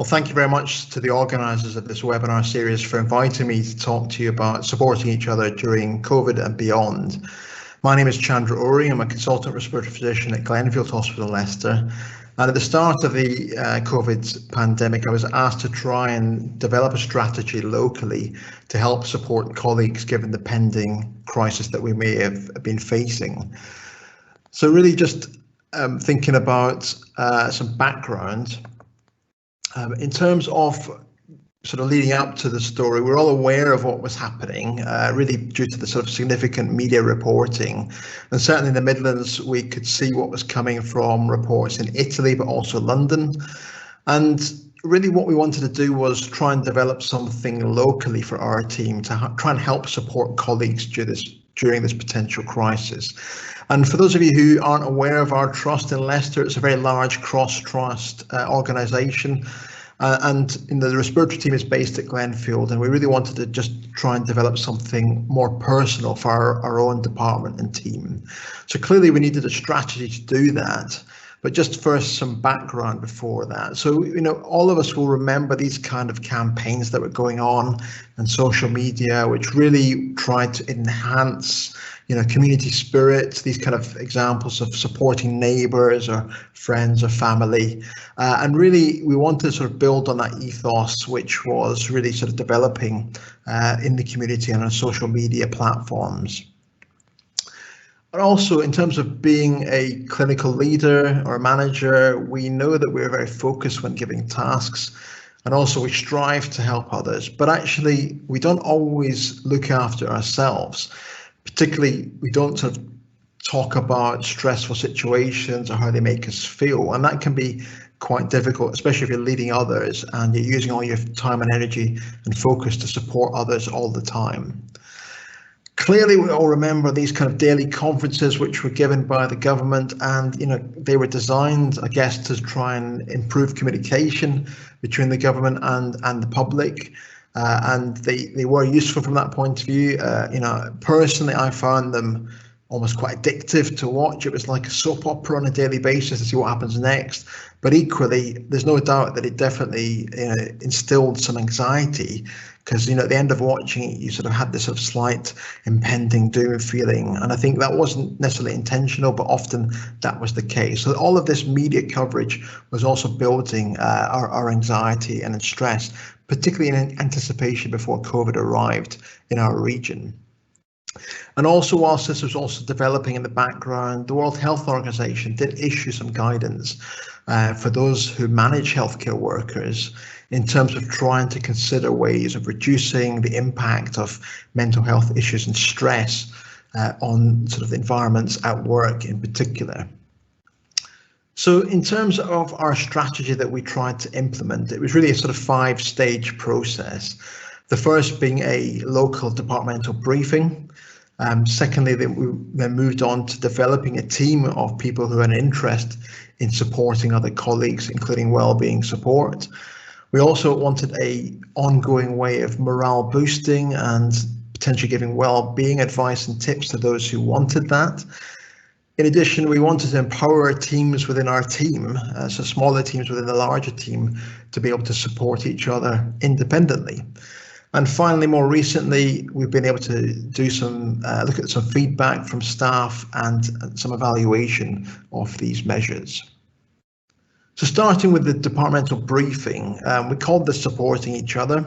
Well, thank you very much to the organisers of this webinar series for inviting me to talk to you about supporting each other during COVID and beyond. My name is Chandra Ori. I'm a consultant respiratory physician at Glenfield Hospital, Leicester. And at the start of the COVID pandemic, I was asked to try and develop a strategy locally to help support colleagues given the pending crisis that we may have been facing. So really just thinking about some background. In terms of sort of leading up to the story, we're all aware of what was happening, really due to the sort of significant media reporting. And certainly in the Midlands, we could see what was coming from reports in Italy, but also London. And really what we wanted to do was try and develop something locally for our team to try and help support colleagues during this potential crisis. And for those of you who aren't aware of our trust in Leicester, it's a very large cross-trust organisation. And the respiratory team is based at Glenfield, and we really wanted to just try and develop something more personal for our own department and team. So clearly we needed a strategy to do that. But just first, some background before that. So, all of us will remember these kind of campaigns that were going on on social media, which really tried to enhance, community spirit, these kind of examples of supporting neighbours or friends or family. And really, we wanted to sort of build on that ethos, which was really sort of developing in the community and on social media platforms. But also in terms of being a clinical leader or a manager, we know that we're very focused when giving tasks, and also we strive to help others, but actually we don't always look after ourselves. Particularly, we don't sort of talk about stressful situations or how they make us feel, and that can be quite difficult, especially if you're leading others and you're using all your time and energy and focus to support others all the time. Clearly, we all remember these kind of daily conferences which were given by the government, and they were designed, I guess, to try and improve communication between the government and the public, and they were useful from that point of view. Personally, I found them almost quite addictive to watch. It was like a soap opera on a daily basis to see what happens next. But equally, there's no doubt that it definitely instilled some anxiety, because at the end of watching it, you sort of had this sort of slight impending doom feeling. And I think that wasn't necessarily intentional, but often that was the case. So all of this media coverage was also building our anxiety and stress, particularly in anticipation before COVID arrived in our region. And also, whilst this was also developing in the background, the World Health Organization did issue some guidance for those who manage healthcare workers in terms of trying to consider ways of reducing the impact of mental health issues and stress on sort of environments at work in particular. So in terms of our strategy that we tried to implement, it was really a sort of 5-stage process. The first being a local departmental briefing. Secondly, we then moved on to developing a team of people who had an interest in supporting other colleagues, including wellbeing support. We also wanted an ongoing way of morale boosting and potentially giving well-being advice and tips to those who wanted that. In addition, we wanted to empower our teams within our team, so smaller teams within the larger team, to be able to support each other independently. And finally, more recently, we've been able to do some look at some feedback from staff and some evaluation of these measures. So starting with the departmental briefing, we called this Supporting Each Other,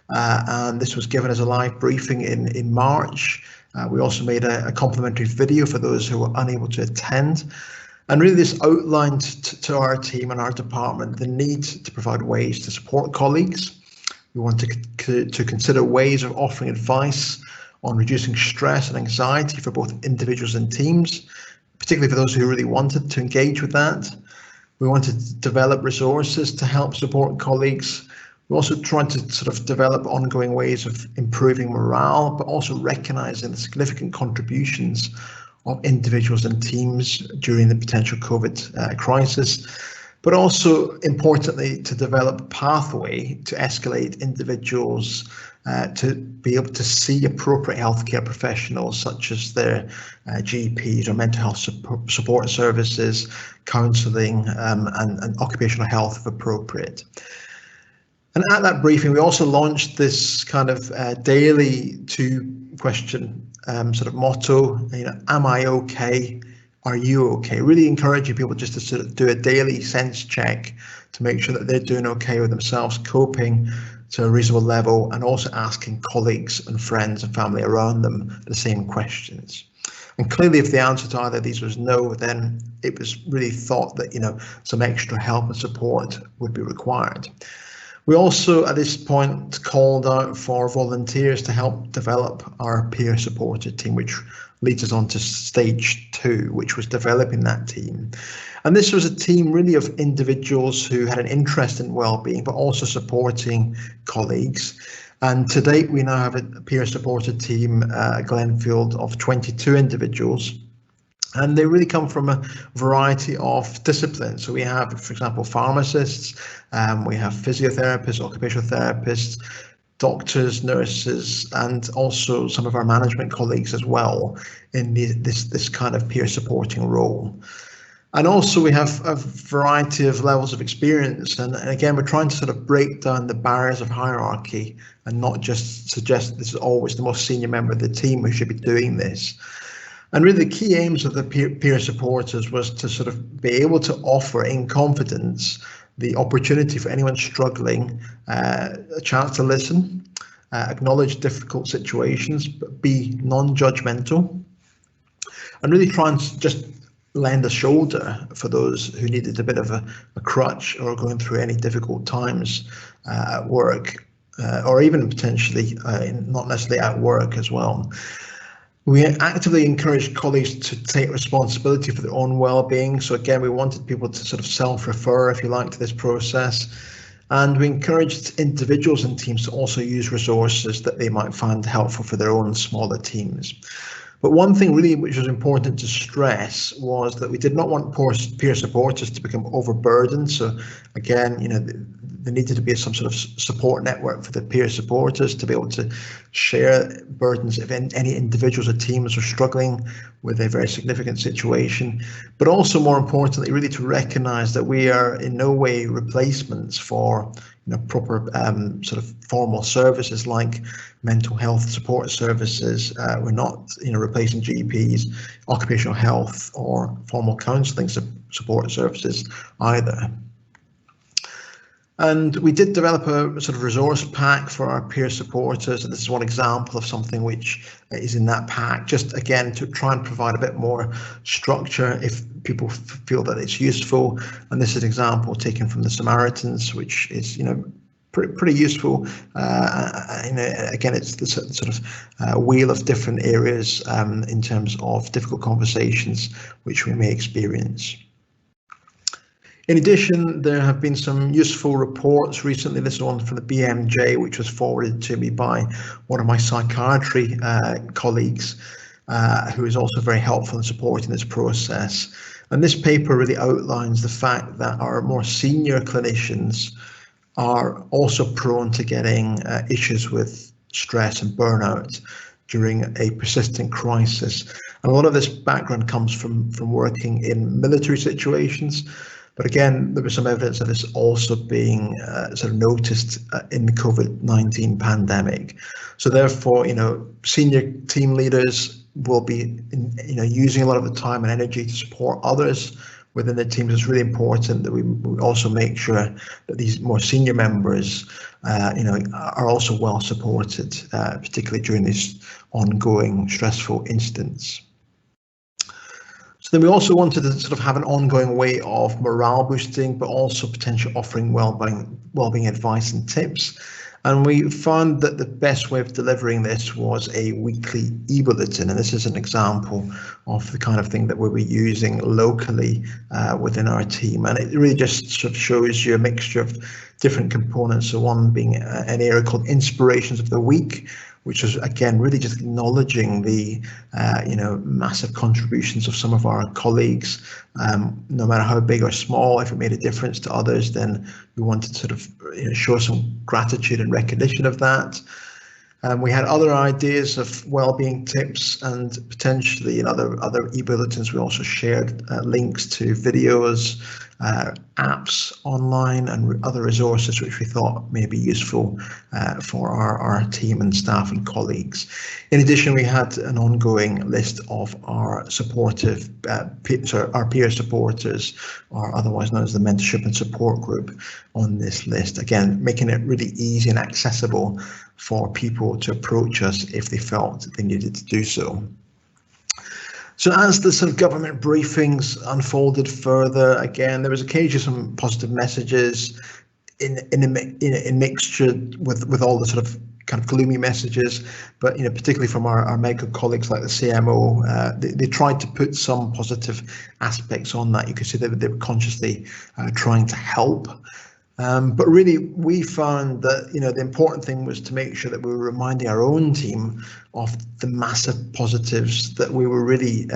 and this was given as a live briefing in March. We also made a complimentary video for those who were unable to attend. And really this outlined to our team and our department the need to provide ways to support colleagues. We want to consider ways of offering advice on reducing stress and anxiety for both individuals and teams, particularly for those who really wanted to engage with that. We wanted to develop resources to help support colleagues. We also tried to sort of develop ongoing ways of improving morale, but also recognizing the significant contributions of individuals and teams during the potential COVID crisis, but also importantly to develop a pathway to escalate individuals to be able to see appropriate healthcare professionals such as their GPs or mental health support services, counselling and occupational health if appropriate. And at that briefing, we also launched this kind of daily 2-question sort of motto, am I okay? Are you okay? Really encouraging people just to sort of do a daily sense check to make sure that they're doing okay with themselves, coping to a reasonable level, and also asking colleagues and friends and family around them the same questions. And clearly, if the answer to either of these was no, then it was really thought that some extra help and support would be required. We also, at this point, called out for volunteers to help develop our peer supported team, which leads us on to stage 2, which was developing that team. And this was a team really of individuals who had an interest in well-being, but also supporting colleagues. And to date, we now have a peer supported team at Glenfield of 22 individuals. And they really come from a variety of disciplines. So we have, for example, pharmacists, we have physiotherapists, occupational therapists, doctors, nurses, and also some of our management colleagues as well in this kind of peer supporting role. And also we have a variety of levels of experience. And again, we're trying to sort of break down the barriers of hierarchy and not just suggest this is always the most senior member of the team who should be doing this. And really the key aims of the peer supporters was to sort of be able to offer in confidence the opportunity for anyone struggling a chance to listen, acknowledge difficult situations, but be non-judgmental, and really try and just lend a shoulder for those who needed a bit of a crutch or going through any difficult times at work, or even potentially not necessarily at work as well. We actively encouraged colleagues to take responsibility for their own well-being. So again, we wanted people to sort of self-refer, if you like, to this process. And we encouraged individuals and teams to also use resources that they might find helpful for their own smaller teams. But one thing really which was important to stress was that we did not want peer supporters to become overburdened. So again, there needed to be some sort of support network for the peer supporters to be able to share burdens if any individuals or teams are struggling with a very significant situation. But also, more importantly, really to recognise that we are in no way replacements for proper sort of formal services like mental health support services. We're not replacing GPs, occupational health, or formal counselling support services either. And we did develop a sort of resource pack for our peer supporters, and this is one example of something which is in that pack, just again to try and provide a bit more structure if people feel that it's useful. And this is an example taken from the Samaritans, which is pretty useful. Again, it's the sort of wheel of different areas in terms of difficult conversations which we may experience. In addition, there have been some useful reports recently. This is one from the BMJ, which was forwarded to me by one of my psychiatry colleagues, who is also very helpful in supporting this process. And this paper really outlines the fact that our more senior clinicians are also prone to getting issues with stress and burnout during a persistent crisis. And a lot of this background comes from working in military situations. But again, there was some evidence of this also being sort of noticed in the COVID-19 pandemic. So therefore, senior team leaders will be, using a lot of the time and energy to support others within their teams. It's really important that we also make sure that these more senior members, are also well supported, particularly during this ongoing stressful instance. So then we also wanted to sort of have an ongoing way of morale boosting, but also potentially offering well-being advice and tips. And we found that the best way of delivering this was a weekly e-bulletin. And this is an example of the kind of thing that we'll be using locally within our team. And it really just sort of shows you a mixture of different components. So one being an area called Inspirations of the Week, which is again really just acknowledging the massive contributions of some of our colleagues, no matter how big or small. If it made a difference to others, then we wanted to sort of show some gratitude and recognition of that. We had other ideas of well-being tips, and potentially in other e-bulletins we also shared links to videos apps online and other resources which we thought may be useful for our team and staff and colleagues. In addition, we had an ongoing list of our supportive, our peer supporters, or otherwise known as the mentorship and support group, on this list. Again, making it really easy and accessible for people to approach us if they felt they needed to do so. So as the sort of government briefings unfolded further, again, there was occasionally some positive messages in mixture with all the sort of kind of gloomy messages, but particularly from our medical colleagues like the CMO, they tried to put some positive aspects on that. You could see that they were consciously trying to help. But really, we found that the important thing was to make sure that we were reminding our own team of the massive positives that we were really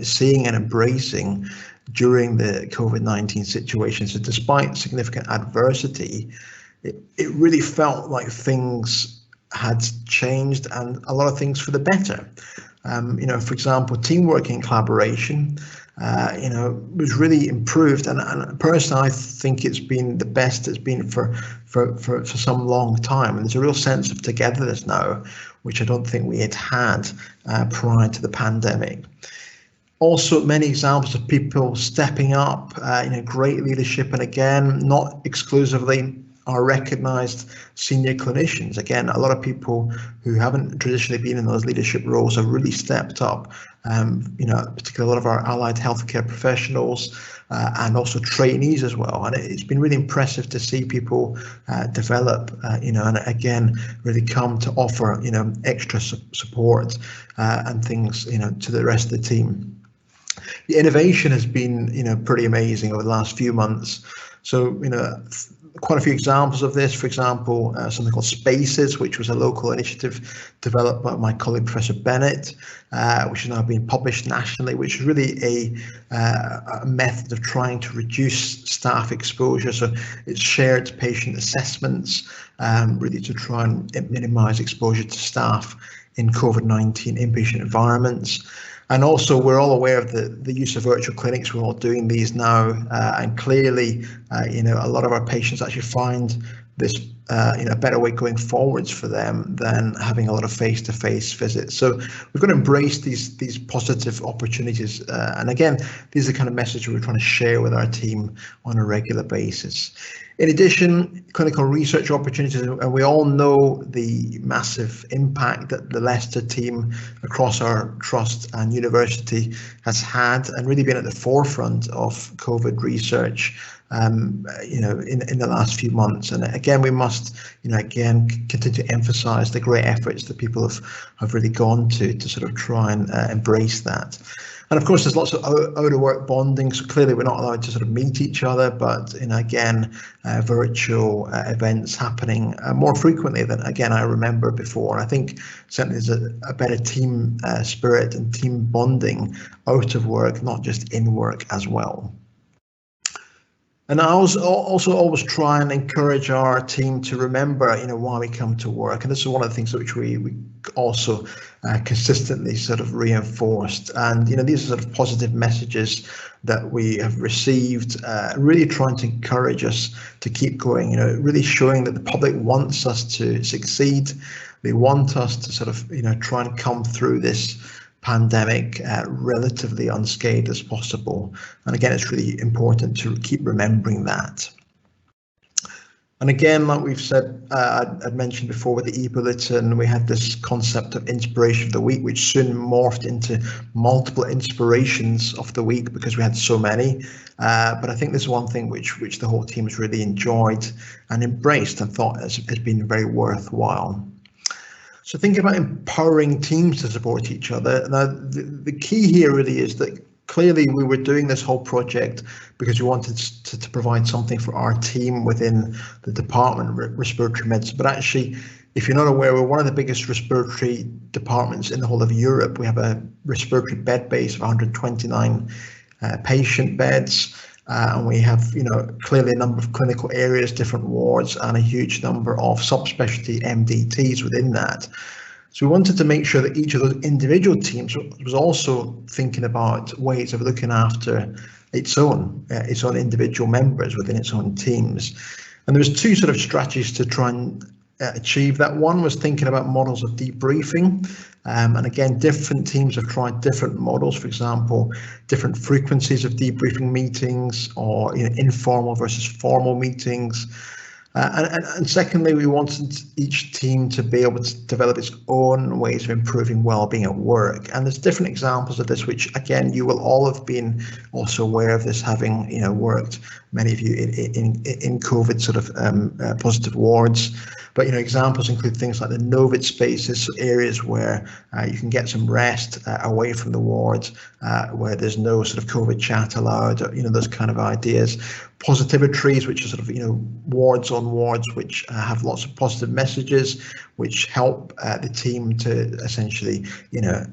seeing and embracing during the COVID-19 situation. So despite significant adversity, it really felt like things had changed, and a lot of things for the better. For example, teamwork and collaboration was really improved, and personally I think it's been the best it's been for some long time, and there's a real sense of togetherness now, which I don't think we had prior to the pandemic. Also, many examples of people stepping up, great leadership, and again, not exclusively our recognised senior clinicians. Again, a lot of people who haven't traditionally been in those leadership roles have really stepped up, particularly a lot of our allied healthcare professionals and also trainees as well. And it's been really impressive to see people develop, and again, really come to offer, extra support and things, to the rest of the team. The innovation has been, pretty amazing over the last few months. So, quite a few examples of this. For example, something called Spaces, which was a local initiative developed by my colleague Professor Bennett, which is now being published nationally, which is really a method of trying to reduce staff exposure. So it's shared patient assessments, really to try and minimise exposure to staff in COVID-19 inpatient environments. And also, we're all aware of the use of virtual clinics. We're all doing these now, and clearly, a lot of our patients actually find this, a better way going forwards for them than having a lot of face-to-face visits. So we've got to embrace these positive opportunities. And again, these are the kind of messages we're trying to share with our team on a regular basis. In addition, clinical research opportunities, and we all know the massive impact that the Leicester team across our trust and university has had, and really been at the forefront of COVID research, in the last few months. And again, we must, again, continue to emphasise the great efforts that people have really gone to sort of try and embrace that. And of course, there's lots of out of work bonding. So clearly, we're not allowed to sort of meet each other, but again, virtual events happening more frequently than I remember before. And I think certainly there's a better team spirit and team bonding out of work, not just in work as well. And I also always try and encourage our team to remember, why we come to work. And this is one of the things which we also consistently sort of reinforced. And, these are sort of positive messages that we have received, really trying to encourage us to keep going, really showing that the public wants us to succeed. They want us to sort of, try and come through this pandemic relatively unscathed as possible. And again, it's really important to keep remembering that. And again, like we've said, I'd mentioned before with the e-bulletin, we had this concept of inspiration of the week, which soon morphed into multiple inspirations of the week because we had so many. But I think this is one thing which the whole team has really enjoyed and embraced and thought has been very worthwhile. So think about empowering teams to support each other. Now, the key here really is that clearly we were doing this whole project because we wanted to provide something for our team within the department of respiratory medicine. But actually, if you're not aware, we're one of the biggest respiratory departments in the whole of Europe. We have a respiratory bed base of 129 patient beds. And we have, clearly a number of clinical areas, different wards, and a huge number of subspecialty MDTs within that. So we wanted to make sure that each of those individual teams was also thinking about ways of looking after its own individual members within its own teams. And there was two sort of strategies to try and achieve that. One was thinking about models of debriefing, and again, different teams have tried different models. For example, different frequencies of debriefing meetings, or informal versus formal meetings. And secondly, we wanted each team to be able to develop its own ways of improving well-being at work. And there's different examples of this, which again, you will all have been also aware of this, having worked, many of you, in COVID sort of positive wards. But examples include things like the Novid spaces, areas where you can get some rest away from the wards, where there's no sort of COVID chat allowed, those kind of ideas. Positivitories, which are sort of wards on wards, which have lots of positive messages, which help the team to essentially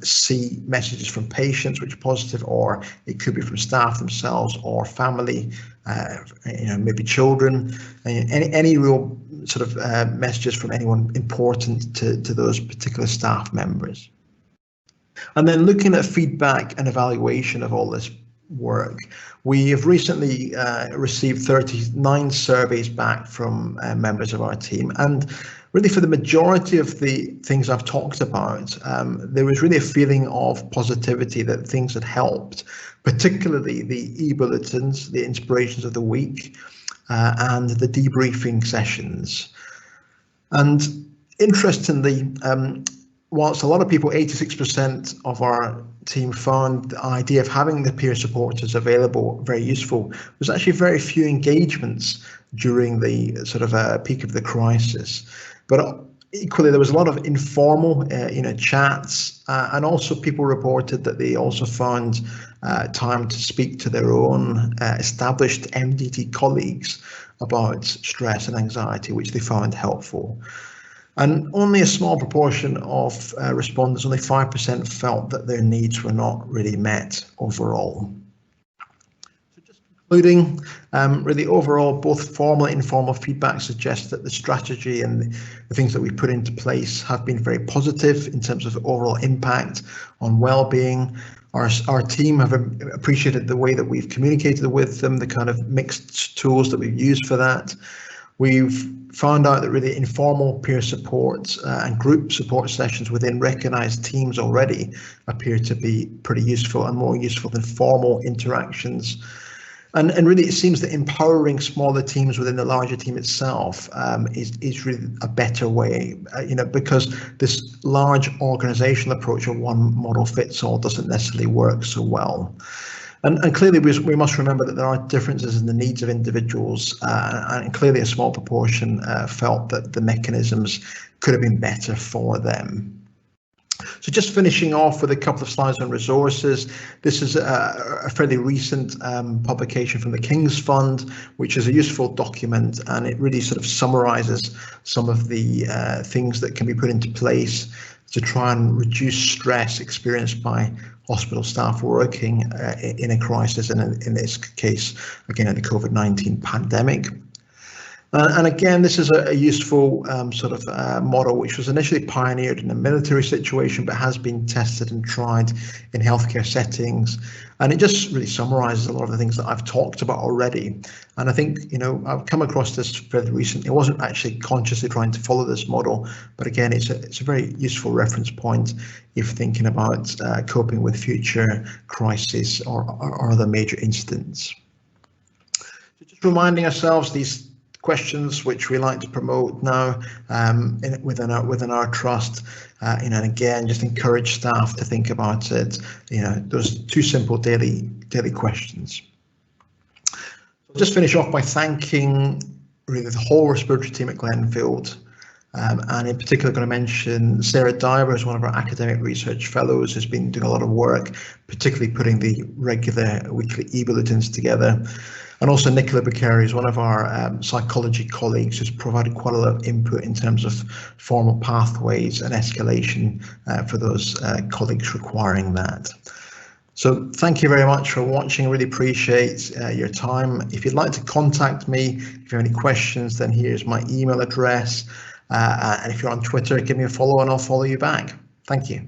see messages from patients which are positive, or it could be from staff themselves or family, maybe children, any real sort of messages from anyone important to those particular staff members. And then looking at feedback and evaluation of all this work, we have recently received 39 surveys back from members of our team, and really for the majority of the things I've talked about, there was really a feeling of positivity, that things had helped, particularly the e-bulletins, the inspirations of the week, and the debriefing sessions. And interestingly, whilst a lot of people, 86% of our team, found the idea of having the peer supporters available very useful, was actually very few engagements during the sort of peak of the crisis. But equally, there was a lot of informal, chats, and also people reported that they also found time to speak to their own established MDT colleagues about stress and anxiety, which they found helpful. And only a small proportion of respondents, only 5%, felt that their needs were not really met overall. So just concluding, really overall, both formal and informal feedback suggests that the strategy and the things that we put into place have been very positive in terms of overall impact on well-being. Our team have appreciated the way that we've communicated with them, the kind of mixed tools that we've used for that. We've found out that really informal peer support and group support sessions within recognised teams already appear to be pretty useful, and more useful than formal interactions. And really, it seems that empowering smaller teams within the larger team itself is really a better way, because this large organisational approach of one model fits all doesn't necessarily work so well. And clearly, we must remember that there are differences in the needs of individuals, and clearly a small proportion felt that the mechanisms could have been better for them. So just finishing off with a couple of slides on resources. This is a fairly recent publication from the King's Fund, which is a useful document, and it really sort of summarises some of the things that can be put into place to try and reduce stress experienced by hospital staff working in a crisis, and in this case, again, in the COVID-19 pandemic. And again, this is a useful sort of model, which was initially pioneered in a military situation, but has been tested and tried in healthcare settings. And it just really summarises a lot of the things that I've talked about already. And I think, I've come across this fairly recently. I wasn't actually consciously trying to follow this model, but again, it's a very useful reference point if thinking about coping with future crises or other major incidents. So just reminding ourselves these questions which we like to promote now within our trust, and again, just encourage staff to think about it. Those two simple daily questions. So I'll just finish off by thanking really the whole respiratory team at Glenfield, and in particular, going to mention Sarah Diver, who's one of our academic research fellows, who's been doing a lot of work, particularly putting the regular weekly e-bulletins together. And also Nicola Bucari is one of our psychology colleagues, who's provided quite a lot of input in terms of formal pathways and escalation for those colleagues requiring that. So thank you very much for watching. I really appreciate your time. If you'd like to contact me, if you have any questions, then here's my email address. And if you're on Twitter, give me a follow and I'll follow you back. Thank you.